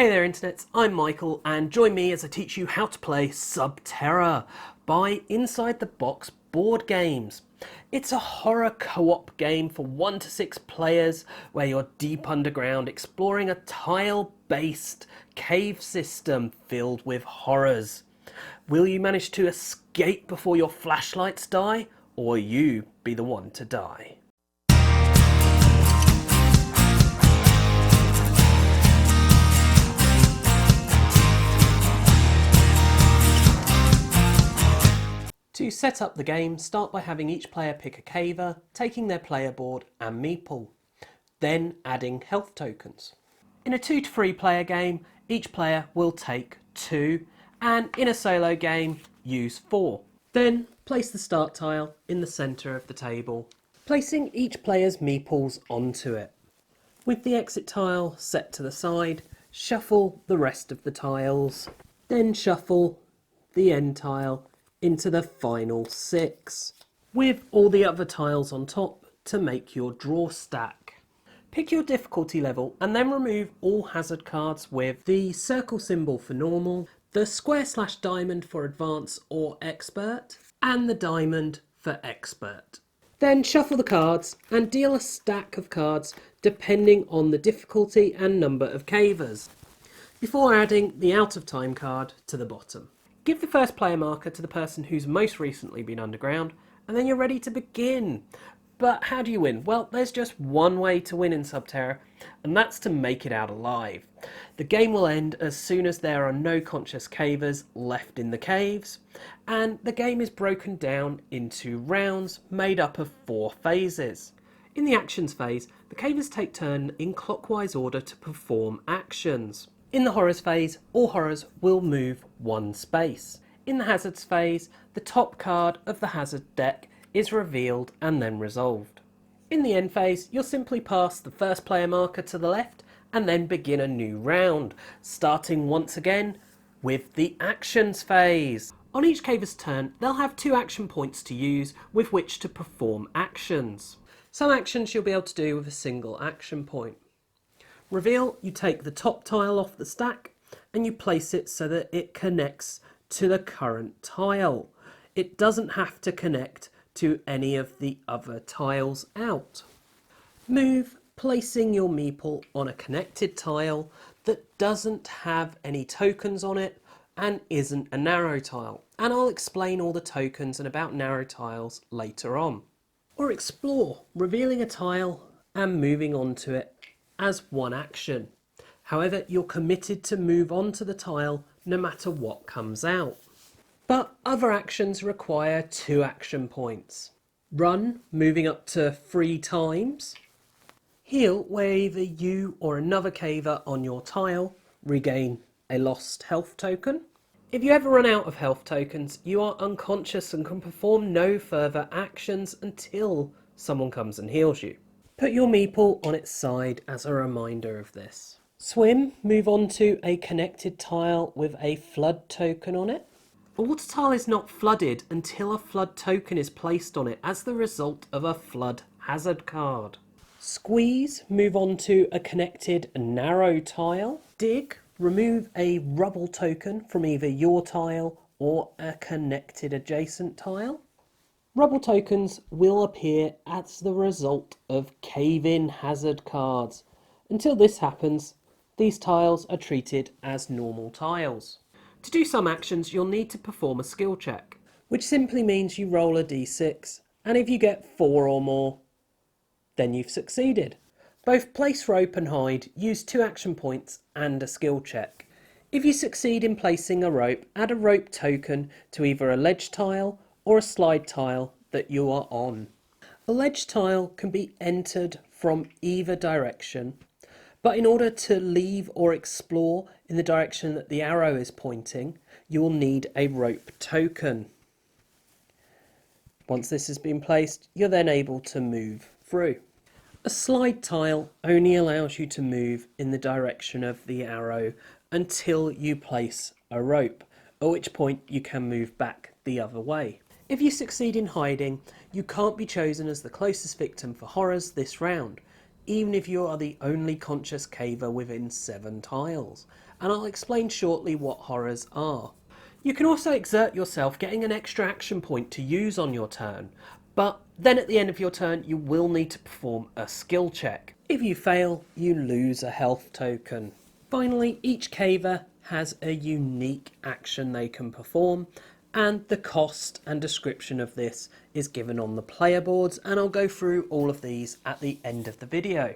Hey there internets, I'm Michael and join me as I teach you how to play Sub Terra by Inside the Box Board Games. It's a horror co-op game for 1 to 6 players where you're deep underground exploring a tile-based cave system filled with horrors. Will you manage to escape before your flashlights die, or you be the one to die? To set up the game, start by having each player pick a caver, taking their player board and meeple, then adding health tokens. In a 2 to 3 player game, each player will take 2, and in a solo game, use 4. Then place the start tile in the centre of the table, placing each player's meeples onto it. With the exit tile set to the side, shuffle the rest of the tiles, then shuffle the end tile into the final 6, with all the other tiles on top to make your draw stack. Pick your difficulty level and then remove all hazard cards with the circle symbol for normal, the square/diamond for advanced or expert, and the diamond for expert. Then shuffle the cards and deal a stack of cards depending on the difficulty and number of cavers, before adding the out of time card to the bottom. Give the first player marker to the person who's most recently been underground, and then you're ready to begin. But how do you win? Well, there's just one way to win in Sub Terra, and that's to make it out alive. The game will end as soon as there are no conscious cavers left in the caves, and the game is broken down into rounds made up of 4 phases. In the actions phase, the cavers take turn in clockwise order to perform actions. In the horrors phase, all horrors will move 1 space. In the hazards phase, the top card of the hazard deck is revealed and then resolved. In the end phase, you'll simply pass the first player marker to the left and then begin a new round, starting once again with the actions phase. On each caver's turn, they'll have 2 action points to use with which to perform actions. Some actions you'll be able to do with a single action point. Reveal, you take the top tile off the stack and you place it so that it connects to the current tile. It doesn't have to connect to any of the other tiles out. Move, placing your meeple on a connected tile that doesn't have any tokens on it and isn't a narrow tile. And I'll explain all the tokens and about narrow tiles later on. Or explore, revealing a tile and moving onto it as one action. However, you're committed to move on to the tile no matter what comes out. But other actions require 2 action points. Run, moving up to 3 times. Heal, where either you or another caver on your tile regain a lost health token. If you ever run out of health tokens, you are unconscious and can perform no further actions until someone comes and heals you. Put your meeple on its side as a reminder of this. Swim, move on to a connected tile with a flood token on it. A water tile is not flooded until a flood token is placed on it as the result of a flood hazard card. Squeeze, move on to a connected narrow tile. Dig, remove a rubble token from either your tile or a connected adjacent tile. Rubble tokens will appear as the result of cave-in hazard cards. Until this happens, these tiles are treated as normal tiles. To do some actions, you'll need to perform a skill check, which simply means you roll a d6, and if you get 4 or more, then you've succeeded. Both place rope and hide use 2 action points and a skill check. If you succeed in placing a rope, add a rope token to either a ledge tile or a slide tile that you are on. A ledge tile can be entered from either direction, but in order to leave or explore in the direction that the arrow is pointing, you will need a rope token. Once this has been placed, you're then able to move through. A slide tile only allows you to move in the direction of the arrow until you place a rope, at which point you can move back the other way. If you succeed in hiding, you can't be chosen as the closest victim for horrors this round, even if you are the only conscious caver within 7 tiles, and I'll explain shortly what horrors are. You can also exert yourself getting an extra action point to use on your turn, but then at the end of your turn you will need to perform a skill check. If you fail, you lose a health token. Finally, each caver has a unique action they can perform, and the cost and description of this is given on the player boards, and I'll go through all of these at the end of the video.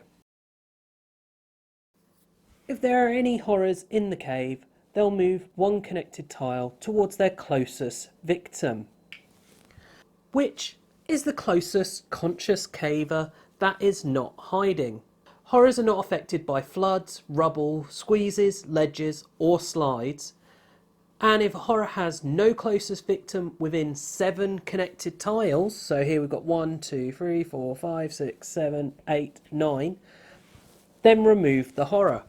If there are any horrors in the cave, they'll move 1 connected tile towards their closest victim, which is the closest conscious caver that is not hiding. Horrors are not affected by floods, rubble, squeezes, ledges or slides, and if a horror has no closest victim within 7 connected tiles, so here we've got 1, 2, 3, 4, 5, 6, 7, 8, 9, then remove the horror.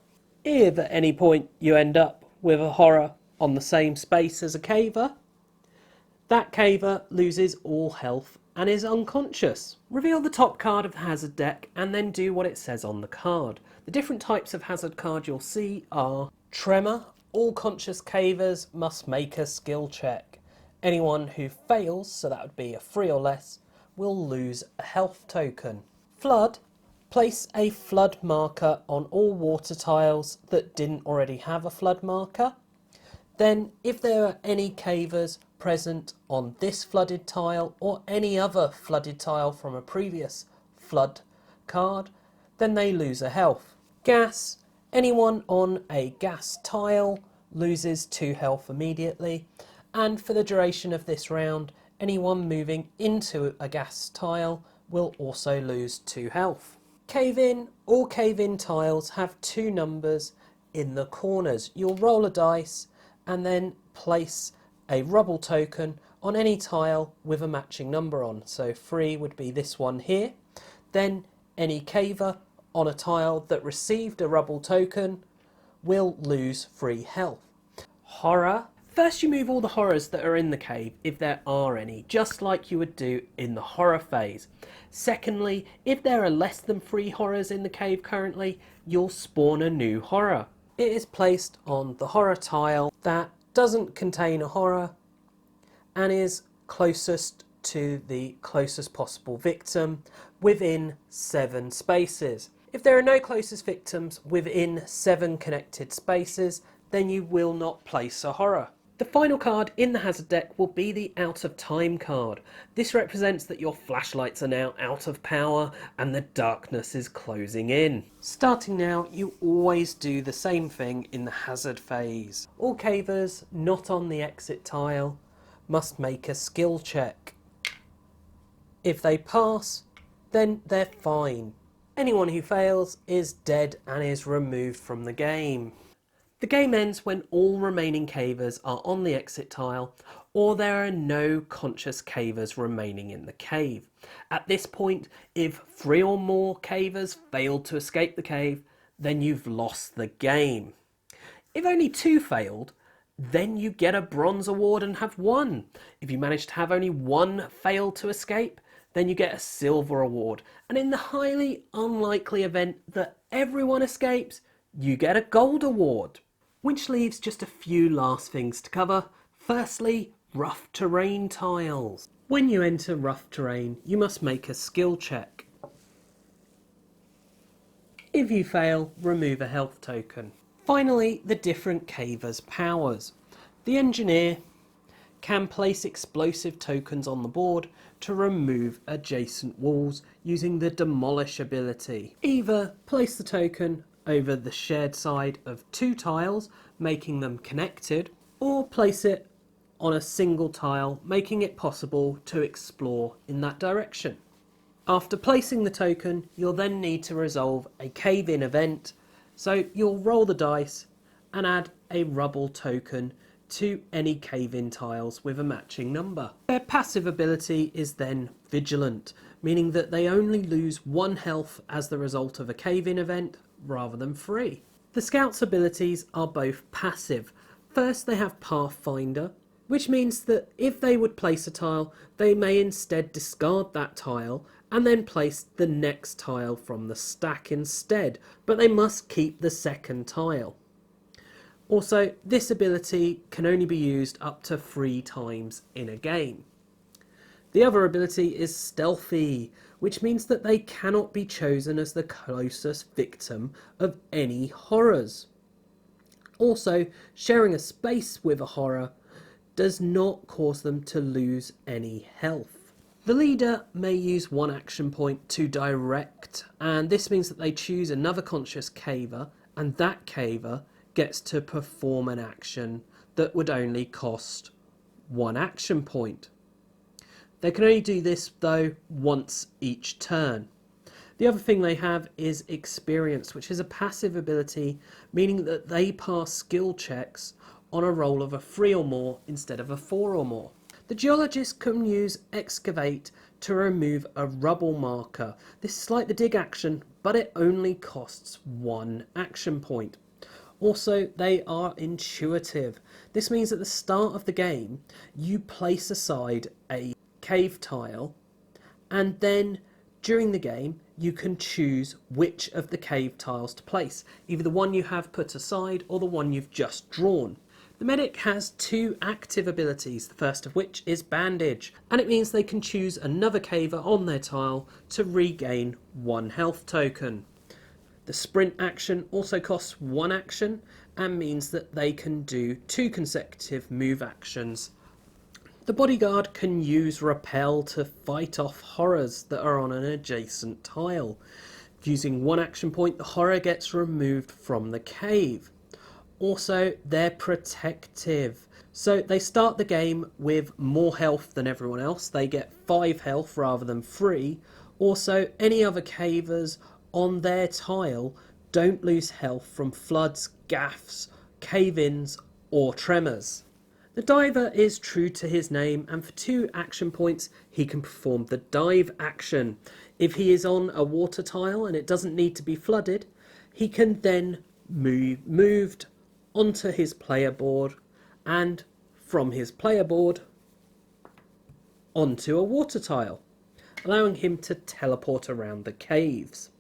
If at any point you end up with a horror on the same space as a caver, that caver loses all health and is unconscious. Reveal the top card of the hazard deck and then do what it says on the card. The different types of hazard card you'll see are Tremor. All conscious cavers must make a skill check. Anyone who fails, so that would be a 3 or less, will lose a health token. Flood. Place a flood marker on all water tiles that didn't already have a flood marker. Then, if there are any cavers present on this flooded tile or any other flooded tile from a previous flood card, then they lose a health. Gas. Anyone on a gas tile loses 2 health immediately, and for the duration of this round, anyone moving into a gas tile will also lose 2 health. Cave in. All cave in tiles have 2 numbers in the corners. You'll roll a dice and then place a rubble token on any tile with a matching number on. So 3 would be this one here. Then any caver on a tile that received a rubble token will lose 3 health. Horror. First you move all the horrors that are in the cave, if there are any, just like you would do in the horror phase. Secondly, if there are less than 3 horrors in the cave currently, you'll spawn a new horror. It is placed on the horror tile that doesn't contain a horror and is closest to the closest possible victim within 7 spaces. If there are no closest victims within 7 connected spaces, then you will not place a horror. The final card in the hazard deck will be the out of time card. This represents that your flashlights are now out of power and the darkness is closing in. Starting now, you always do the same thing in the hazard phase. All cavers not on the exit tile must make a skill check. If they pass, then they're fine. Anyone who fails is dead and is removed from the game. The game ends when all remaining cavers are on the exit tile or there are no conscious cavers remaining in the cave. At this point, if 3 or more cavers failed to escape the cave, then you've lost the game. If only 2 failed, then you get a bronze award and have won. If you manage to have only 1 fail to escape, then you get a silver award. And in the highly unlikely event that everyone escapes, you get a gold award. Which leaves just a few last things to cover. Firstly, rough terrain tiles. When you enter rough terrain, you must make a skill check. If you fail, remove a health token. Finally, the different cavers' powers. The engineer can place explosive tokens on the board to remove adjacent walls using the demolish ability. Either place the token over the shared side of 2 tiles, making them connected, or place it on a single tile, making it possible to explore in that direction. After placing the token, you'll then need to resolve a cave-in event, so you'll roll the dice and add a rubble token to any cave-in tiles with a matching number. Their passive ability is then Vigilant, meaning that they only lose 1 health as the result of a cave-in event rather than 3. The Scout's abilities are both passive. First, they have Pathfinder, which means that if they would place a tile, they may instead discard that tile and then place the next tile from the stack instead, but they must keep the second tile. Also, this ability can only be used up to 3 times in a game. The other ability is Stealthy, which means that they cannot be chosen as the closest victim of any horrors. Also, sharing a space with a horror does not cause them to lose any health. The leader may use 1 action point to direct, and this means that they choose another conscious caver, and that caver gets to perform an action that would only cost 1 action point. They can only do this though once each turn. The other thing they have is Experience, which is a passive ability, meaning that they pass skill checks on a roll of a 3 or more instead of a 4 or more. The Geologist can use Excavate to remove a rubble marker. This is like the dig action, but it only costs 1 action point. Also, they are intuitive. This means at the start of the game, you place aside a cave tile, and then during the game, you can choose which of the cave tiles to place, either the one you have put aside or the one you've just drawn. The medic has 2 active abilities, the first of which is Bandage, and it means they can choose another caver on their tile to regain 1 health token. The sprint action also costs 1 action and means that they can do 2 consecutive move actions. The bodyguard can use Repel to fight off horrors that are on an adjacent tile. Using 1 action point, the horror gets removed from the cave. Also, they're protective. So they start the game with more health than everyone else. They get 5 health rather than 3. Also, any other cavers on their tile don't lose health from floods, gaffs, cave-ins or tremors. The diver is true to his name, and for 2 action points he can perform the dive action. If he is on a water tile and it doesn't need to be flooded, he can then moved onto his player board and from his player board onto a water tile, allowing him to teleport around the caves.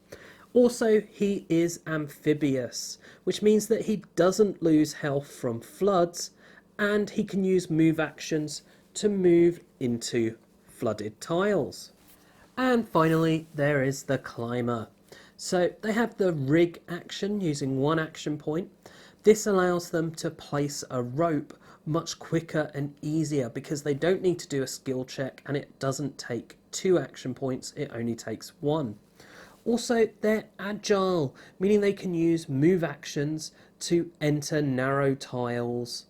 Also, he is amphibious, which means that he doesn't lose health from floods, and he can use move actions to move into flooded tiles. And finally, there is the Climber. So they have the Rig action using 1 action point. This allows them to place a rope much quicker and easier because they don't need to do a skill check, and it doesn't take 2 action points, it only takes 1. Also, they're agile, meaning they can use move actions to enter narrow tiles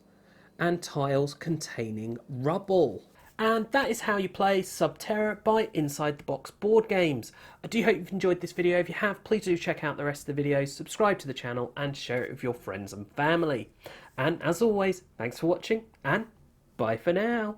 and tiles containing rubble. And that is how you play Sub Terra by Inside the Box Board Games. I do hope you've enjoyed this video. If you have, please do check out the rest of the videos, subscribe to the channel and share it with your friends and family. And as always, thanks for watching and bye for now.